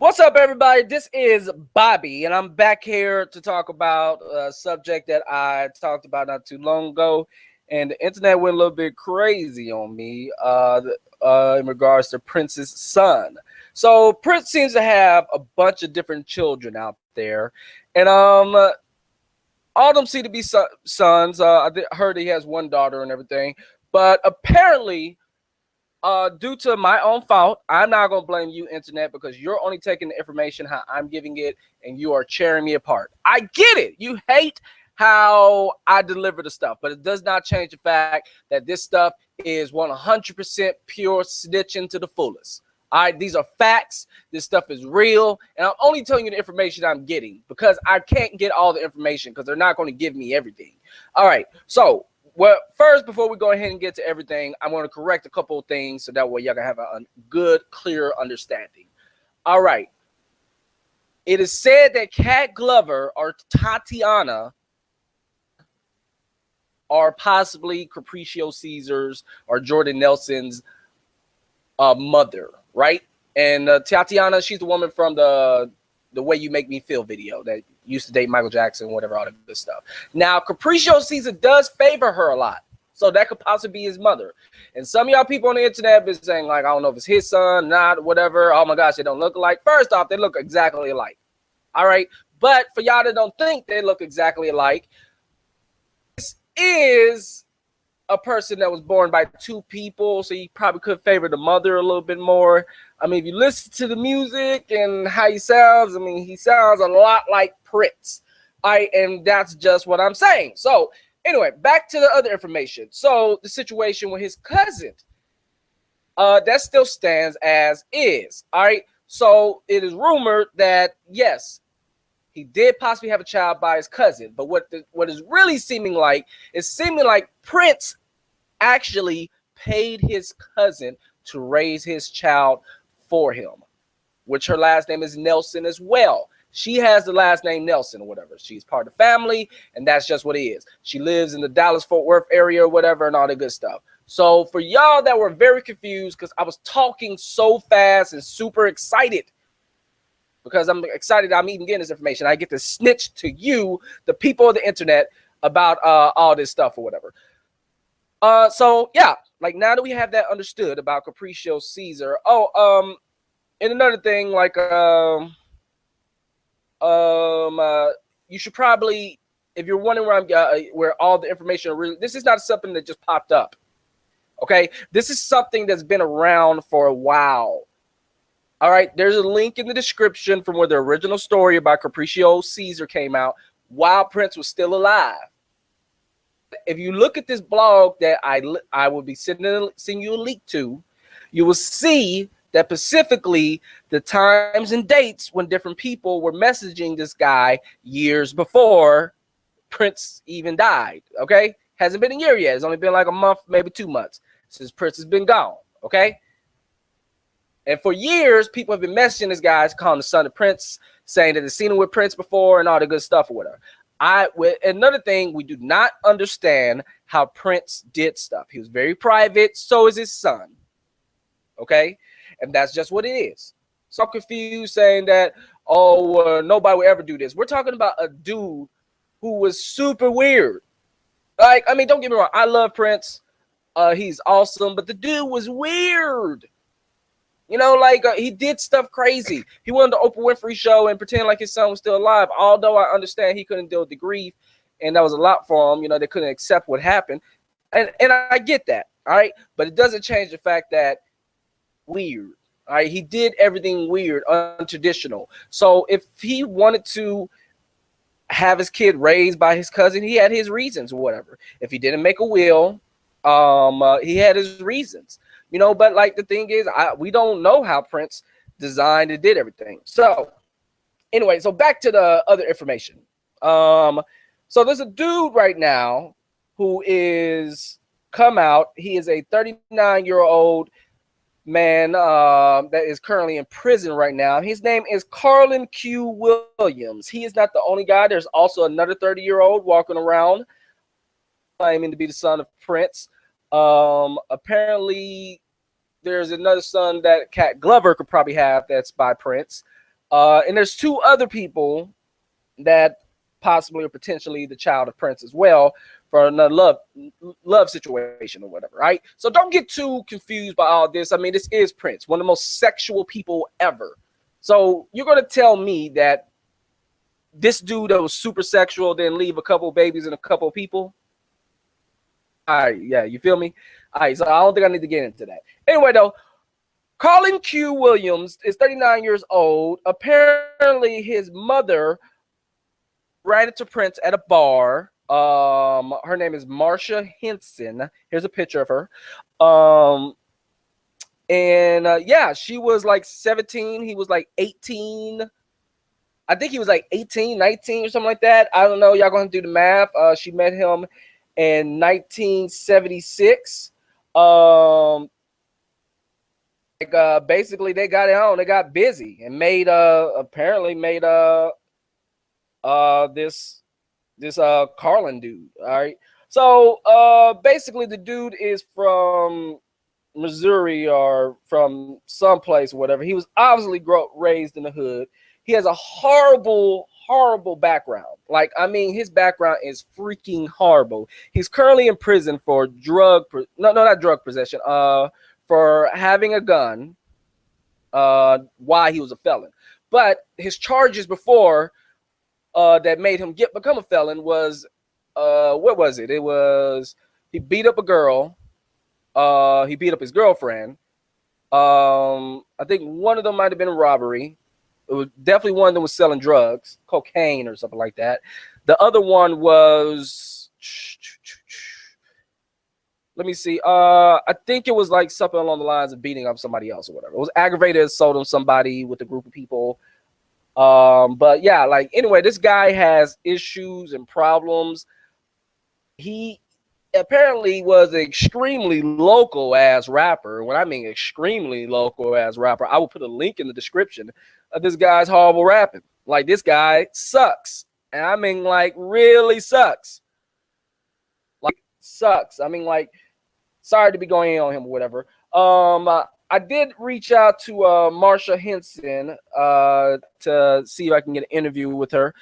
What's up, everybody? This is Bobby, and I'm back here to talk about a subject that I talked about not too long ago, and the internet went a little bit crazy on me in regards to Prince's son. So Prince seems to have a bunch of different children out there, and all of them seem to be sons. Heard he has one daughter and everything, but apparently due to my own fault, I'm not gonna blame you, internet, because you're only taking the information how I'm giving it, and you are tearing me apart. I get it. You hate how I deliver the stuff, but it does not change the fact that this stuff is 100% pure snitching to the fullest. All right, these are facts. This stuff is real, and I'm only telling you the information I'm getting because I can't get all the information because they're not going to give me everything. All right, so. Well, first, before we go ahead and get to everything, I want to correct a couple of things so that way y'all can have a good, clear understanding. All right. It is said that Cat Glover or Tatiana are possibly Capriccio Caesar's or Jordan Nelson's mother, right? And Tatiana, she's the woman from the Way You Make Me Feel video that used to date Michael Jackson, whatever, all that good stuff. Now, Capriccio Caesar does favor her a lot, so that could possibly be his mother. And some of y'all people on the internet been saying, like, I don't know if it's his son, not, whatever. Oh my gosh, they don't look alike. First off, they look exactly alike. All right, but for y'all that don't think they look exactly alike, this is a person that was born by two people, so he probably could favor the mother a little bit more. I mean, if you listen to the music and how he sounds, I mean, he sounds a lot like Prince. And that's just what I'm saying. So anyway, back to the other information. So the situation with his cousin, that still stands as is. All right. So it is rumored that, yes, he did possibly have a child by his cousin. But what is really seeming like is Prince actually paid his cousin to raise his child for him, which her last name is Nelson as well. She has the last name Nelson or whatever. She's part of the family, and that's just what it is. She lives in the Dallas-Fort Worth area or whatever and all that good stuff. So for y'all that were very confused, because I was talking so fast and super excited, because I'm excited I'm even getting this information, I get to snitch to you, the people of the internet, about all this stuff or whatever. So yeah, like now that we have that understood about Capriccio Caesar. And another thing, like you should probably, if you're wondering where all the information really, this is not something that just popped up. Okay, this is something that's been around for a while. All right, there's a link in the description from where the original story about Capriccio Caesar came out while Prince was still alive. If you look at this blog that I will be sending you a link to, you will see that specifically the times and dates when different people were messaging this guy years before Prince even died. Okay, hasn't been a year yet. It's only been like a month, maybe 2 months since Prince has been gone. Okay, and for years people have been messaging this guy, calling the son of Prince, saying that they've seen him with Prince before and all the good stuff or whatever. Another thing, we do not understand how Prince did stuff. He was very private. So is his son. Okay, and that's just what it is. So I'm confused saying that, nobody will ever do this. We're talking about a dude who was super weird. Like, I mean, don't get me wrong, I love Prince. He's awesome, but the dude was weird. You know, like he did stuff crazy. He went on the Oprah Winfrey show and pretend like his son was still alive. Although I understand he couldn't deal with the grief, and that was a lot for him. You know, they couldn't accept what happened, and I get that. All right, but it doesn't change the fact that weird. All right, he did everything weird, untraditional. So if he wanted to have his kid raised by his cousin, he had his reasons or whatever. If he didn't make a will, he had his reasons. You know, but like the thing is, we don't know how Prince designed and did everything. So anyway, so back to the other information. So there's a dude right now who is come out. He is a 39-year-old man that is currently in prison right now. His name is Carlin Q. Williams. He is not the only guy. There's also another 30-year-old walking around claiming to be the son of Prince. Apparently there's another son that Cat Glover could probably have that's by Prince. And there's two other people that possibly or potentially the child of Prince as well for another love situation or whatever, right? So don't get too confused by all this. I mean, this is Prince, one of the most sexual people ever. So you're going to tell me that this dude that was super sexual didn't leave a couple babies and a couple people? All right, yeah, you feel me? All right, so I don't think I need to get into that. Anyway, though, Colin Q. Williams is 39 years old. Apparently, his mother ran into Prince at a bar. Her name is Marsha Henson. Here's a picture of her. Yeah, she was like 17. He was like 18. I think he was like 18, 19 or something like that. I don't know. Y'all gonna do the math. She met him in 1976. Basically they got it on. They got busy and made apparently made this Carlin dude. All right. So basically the dude is from Missouri or from someplace or whatever. He was obviously raised in the hood. He has a horrible background. Like, I mean, his background is freaking horrible. He's currently in prison for not drug possession, for having a gun, why he was a felon. But his charges before that made him become a felon was, what was it? It was he beat up a girl. He beat up his girlfriend. I think one of them might have been a robbery. It was definitely one of them was selling drugs, cocaine or something like that. The other one was, let me see. I think it was like something along the lines of beating up somebody else or whatever. It was aggravated assault on somebody with a group of people. But yeah, like anyway, this guy has issues and problems. He apparently was an extremely local ass rapper. When I mean extremely local ass rapper, I will put a link in the description of this guy's horrible rapping. Like, this guy sucks. And I mean, like, really sucks. Like, sucks. I mean, like, sorry to be going in on him or whatever. I did reach out to Marsha Henson to see if I can get an interview with her.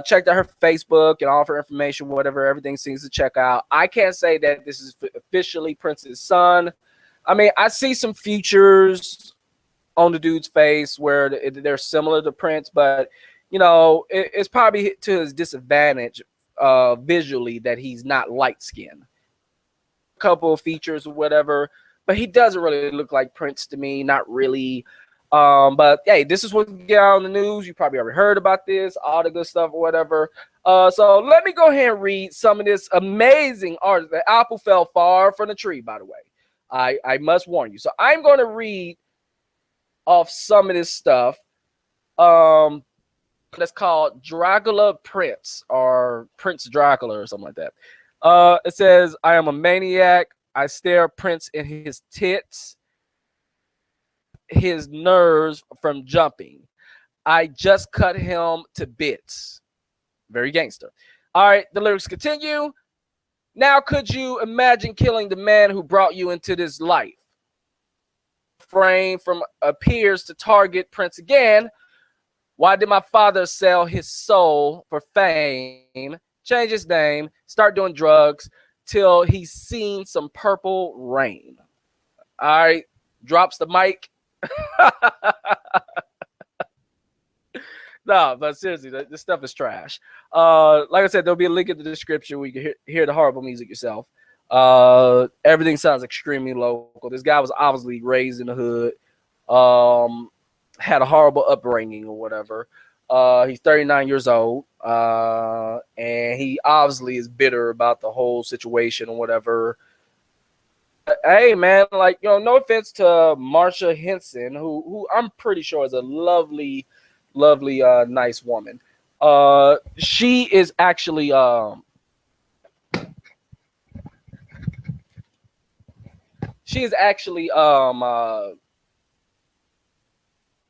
Checked out her Facebook and all of her information, whatever, everything seems to check out. I can't say that this is officially Prince's son. I mean, I see some features on the dude's face where they're similar to Prince, but, you know, it's probably to his disadvantage visually that he's not light-skinned. A couple of features or whatever, but he doesn't really look like Prince to me, not really. But hey, this is what we get out on the news. You probably already heard about this, all the good stuff or whatever. So let me go ahead and read some of this amazing art. The apple fell far from the tree, by the way. I must warn you. So I'm going to read off some of this stuff. That's called Dracula Prince, or Prince Dracula or something like that. It says, I am a maniac. I stare Prince in his tits, his nerves from jumping. I just cut him to bits. Very gangster. All right, the lyrics continue. Now, could you imagine killing the man who brought you into this life? Frame from appears to target Prince again. Why did my father sell his soul for fame, change his name, start doing drugs till he's seen some purple rain? All right, drops the mic. No, but seriously, this stuff is trash. Like I said, there'll be a link in the description where you can hear the horrible music yourself. Everything sounds extremely local. This guy was obviously raised in the hood, had a horrible upbringing or whatever. He's 39 years old, and he obviously is bitter about the whole situation or whatever. Hey man, like, you know, no offense to Marsha Henson, who I'm pretty sure is a lovely, nice woman. She is actually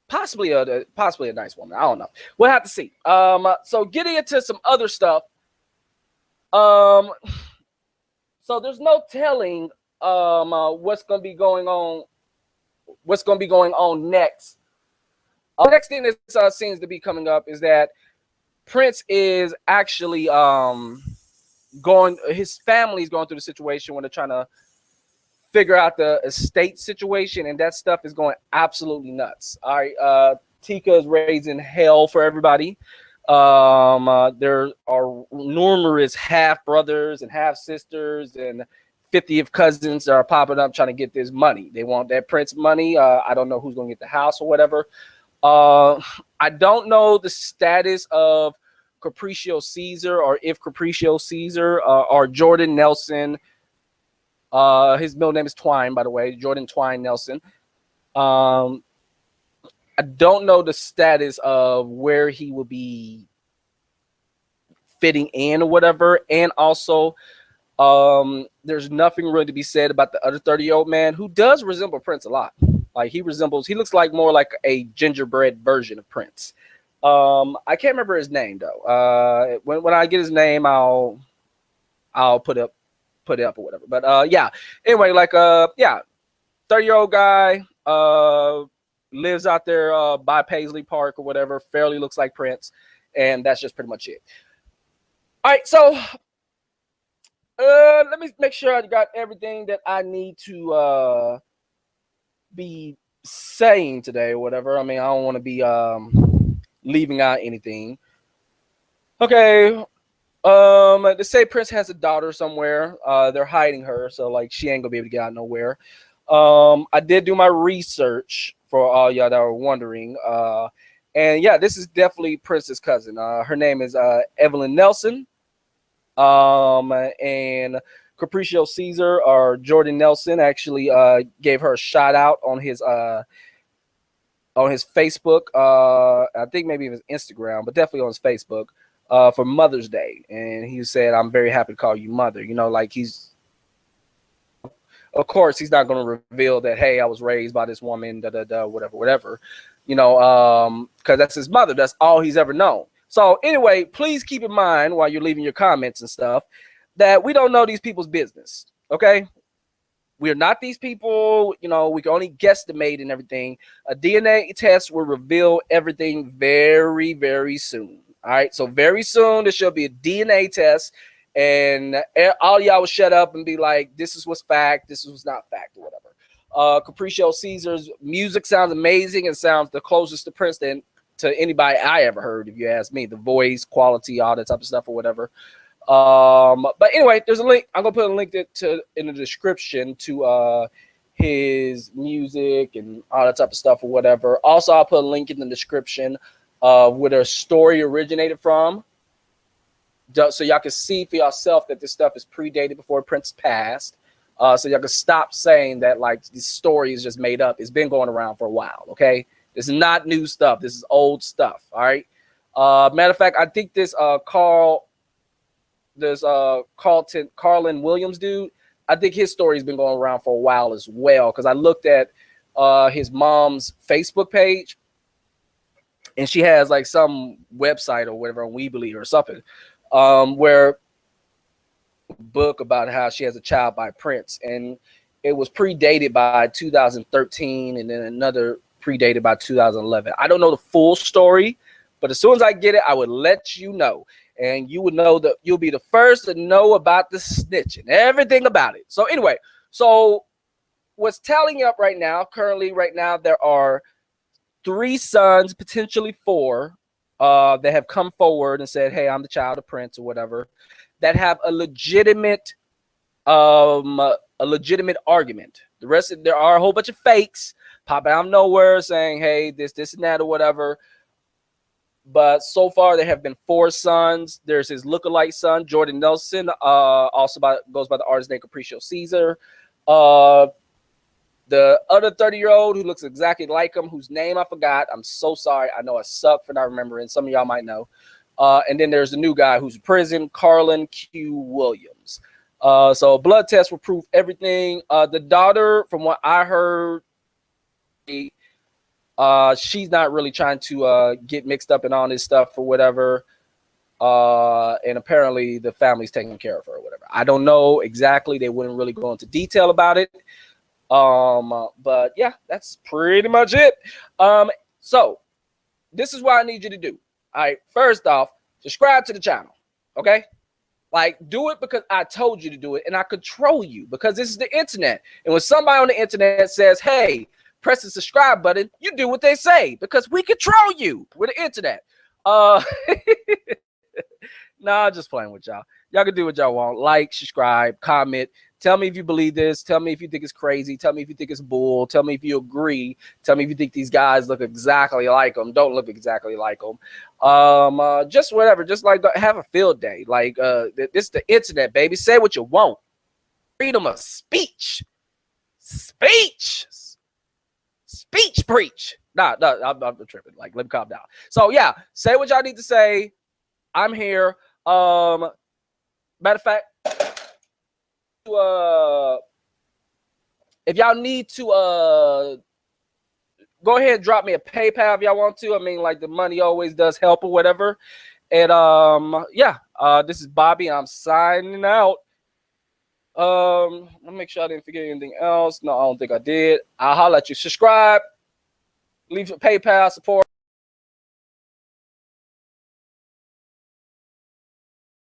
possibly a nice woman. I don't know. We'll have to see. So getting into some other stuff. So there's no telling what's gonna be going on next The next thing that seems to be coming up is that Prince is actually his family's going through the situation when they're trying to figure out the estate situation, and that stuff is going absolutely nuts. All right, TYKA is raising hell for everybody. There are numerous half brothers and half sisters and 50th cousins that are popping up trying to get this money. They want that Prince money. I don't know who's going to get the house or whatever. I don't know the status of Capriccio Caesar, or if Capriccio Caesar or Jordan Nelson. His middle name is Twine, by the way, Jordan Twine Nelson. I don't know the status of where he will be fitting in or whatever. And also, there's nothing really to be said about the other 30-year-old man, who does resemble Prince a lot. Like he looks like more like a gingerbread version of Prince. I can't remember his name though. When I get his name, I'll put it up or whatever. But yeah. Anyway, like 30-year-old guy, lives out there by Paisley Park or whatever, fairly looks like Prince, and that's just pretty much it. All right, so let me make sure I got everything that I need to be saying today or whatever. I mean, I don't want to be leaving out anything. Okay. They say Prince has a daughter somewhere. They're hiding her, so like she ain't gonna be able to get out nowhere. I did do my research for all y'all that were wondering. And yeah, this is definitely Prince's cousin. Her name is Evelyn Nelson. And Capriccio Caesar, or Jordan Nelson, actually gave her a shout out on his Facebook. I think maybe it was Instagram, but definitely on his Facebook for Mother's Day. And he said, "I'm very happy to call you mother." You know, like of course, he's not going to reveal that, hey, I was raised by this woman, whatever. You know, because that's his mother. That's all he's ever known. So anyway, please keep in mind while you're leaving your comments and stuff that we don't know these people's business. Okay. We are not these people. You know, we can only guesstimate and everything. A DNA test will reveal everything very, very soon. All right. So very soon there should be a DNA test, and all y'all will shut up and be like, this is what's fact, this is what's not fact, or whatever. Capriccio Caesar's music sounds amazing and sounds the closest to Prince than to anybody I ever heard, if you ask me. The voice, quality, all that type of stuff or whatever. But anyway, there's a link. I'm gonna put a link in the description to his music and all that type of stuff or whatever. Also, I'll put a link in the description of where the story originated from, so y'all can see for yourself that this stuff is predated before Prince passed. So y'all can stop saying that like this story is just made up. It's been going around for a while. Okay. This is not new stuff. This is old stuff. All right. Matter of fact, I think this Carlin Williams dude, I think his story's been going around for a while as well. Because I looked at his mom's Facebook page, and she has like some website or whatever on Weebly or something, where book about how she has a child by Prince, and it was predated by 2013, and then another predated by 2011. I don't know the full story, but as soon as I get it, I would let you know, and you would know that you'll be the first to know about the snitching, everything about it. So anyway, so what's tallying up right now, there are 3 sons, potentially 4, that have come forward and said, hey, I'm the child of Prince or whatever, that have a legitimate argument. The rest there are a whole bunch of fakes popping out of nowhere saying, hey, this and that or whatever. But so far there have been 4 sons. There's his lookalike son, Jordan Nelson, also goes by the artist name Capriccio Caesar. The other 30-year-old who looks exactly like him, whose name I forgot. I'm so sorry. I know I suck for not remembering. Some of y'all might know. And then there's the new guy who's in prison, Carlin Q. Williams. So blood tests will prove everything. The daughter, from what I heard, she's not really trying to get mixed up in all this stuff or whatever. And apparently the family's taking care of her or whatever. I don't know exactly. They wouldn't really go into detail about it. But yeah, that's pretty much it. So this is what I need you to do. All right, first off, subscribe to the channel, okay? Like, do it because I told you to do it, and I control you because this is the internet. And when somebody on the internet says, hey, press the subscribe button, you do what they say because we control you with the internet. Nah, just playing with y'all. Y'all can do what y'all want. Like, subscribe, comment. Tell me if you believe this. Tell me if you think it's crazy. Tell me if you think it's bull. Tell me if you agree. Tell me if you think these guys look exactly like them. Don't look exactly like them. Just whatever. Just like have a field day. Like this is the internet, baby. Say what you want. Freedom of speech. Speech preach. Nah, I'm tripping. Like, let me calm down. So yeah, say what y'all need to say. I'm here. Matter of fact, if y'all need to go ahead and drop me a PayPal if y'all want to. I mean, like, the money always does help or whatever. And yeah, this is Bobby. I'm signing out. Let me make sure I didn't forget anything else. No, I don't think I did. I'll holler at you. Subscribe, leave your PayPal support.